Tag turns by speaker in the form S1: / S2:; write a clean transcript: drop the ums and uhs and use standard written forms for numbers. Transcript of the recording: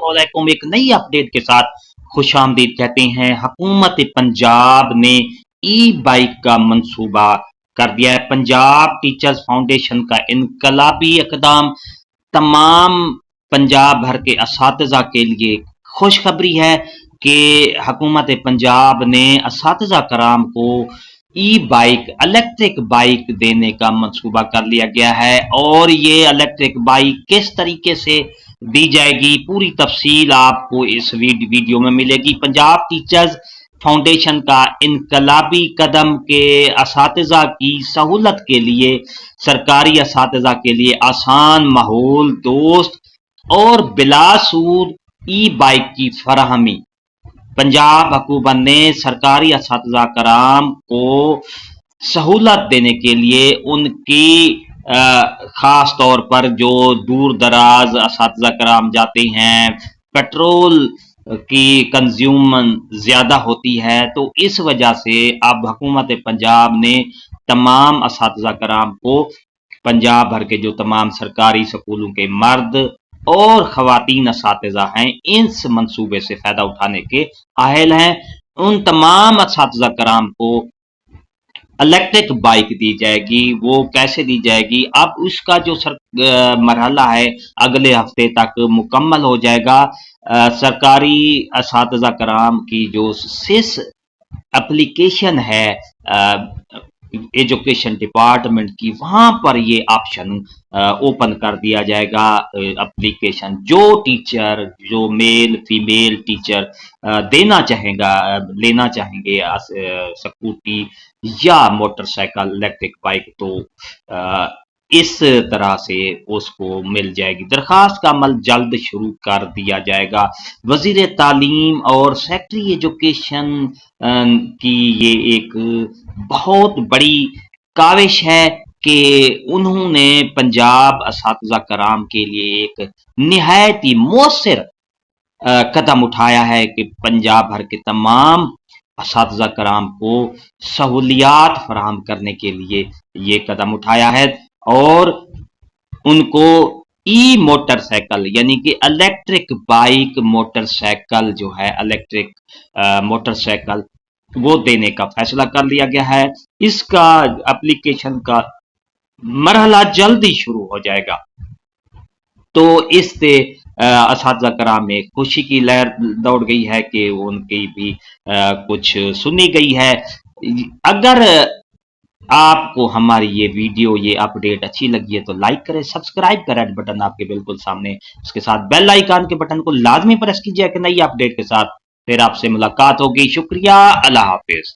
S1: वालेकुम, एक नई अपडेट के साथ खुश आमदीद कहते हैं। हुकूमत पंजाब ने ई बाइक का मंसूबा कर दिया है। पंजाब टीचर्स फाउंडेशन का इनकलाबी इकदाम तमाम पंजाब भर के असातिज़ा के लिए खुशखबरी है कि हुकूमत पंजाब ने असातिज़ा कराम को ई बाइक इलेक्ट्रिक बाइक देने का मंसूबा कर लिया गया है। और ये इलेक्ट्रिक बाइक किस तरीके से दी जाएगी, पूरी तफसील आपको इस वीडियो में मिलेगी। पंजाब टीचर्स फाउंडेशन का इनकलाबी कदम के असातिज़ा की सहूलत के लिए, सरकारी असातिज़ा के लिए आसान, माहौल दोस्त और बिलासूद ई बाइक की फराहमी। पंजाब हुकूमत ने सरकारी असातिज़ा कराम को सहूलत देने के लिए उनकी खास तौर पर जो दूर दराज असातिज़ा कराम जाते हैं, पेट्रोल की कंज्यूमन ज्यादा होती है, तो इस वजह से अब हुकूमत पंजाब ने तमाम असातिज़ा कराम को, पंजाब भर के जो तमाम सरकारी स्कूलों के मर्द और खवातीन असातिज़ा हैं, इस मंसूबे से फायदा उठाने के अहल हैं, उन तमाम असातिज़ा कराम को इलेक्ट्रिक बाइक दी जाएगी। वो कैसे दी जाएगी, अब उसका जो मरहला है अगले हफ्ते तक मुकम्मल हो जाएगा। सरकारी असातिज़ा कराम की जो सिस एप्लीकेशन है एजुकेशन डिपार्टमेंट की, वहां पर ये ऑप्शन ओपन कर दिया जाएगा। एप्लीकेशन जो टीचर, जो मेल फीमेल टीचर देना चाहेगा, लेना चाहेंगे स्कूटी या मोटरसाइकिल इलेक्ट्रिक बाइक, तो इस तरह से उसको मिल जाएगी। दरखास्त का अमल जल्द शुरू कर दिया जाएगा। वजीर तालीम और सेक्रेटरी एजुकेशन की ये एक बहुत बड़ी काविश है कि उन्होंने पंजाब असातिज़ा कराम के लिए एक निहायत ही मौसर कदम उठाया है कि पंजाब भर के तमाम असातिज़ा कराम को सहूलियात फराहम करने के लिए ये कदम उठाया है और उनको ई मोटरसाइकिल यानी कि इलेक्ट्रिक बाइक मोटरसाइकिल जो है, इलेक्ट्रिक मोटरसाइकिल वो देने का फैसला कर लिया गया है। इसका एप्लीकेशन का मरहला जल्द ही शुरू हो जाएगा। तो इससे असातिज़ा कराम में खुशी की लहर दौड़ गई है कि उनकी भी कुछ सुनी गई है। अगर आपको हमारी ये वीडियो, ये अपडेट अच्छी लगी है तो लाइक करें, सब्सक्राइब का रेड बटन आपके बिल्कुल सामने, उसके साथ बेल आइकन के बटन को लाजमी प्रेस कीजिए कि नई अपडेट के साथ फिर आपसे मुलाकात होगी। शुक्रिया, अल्लाह हाफिज।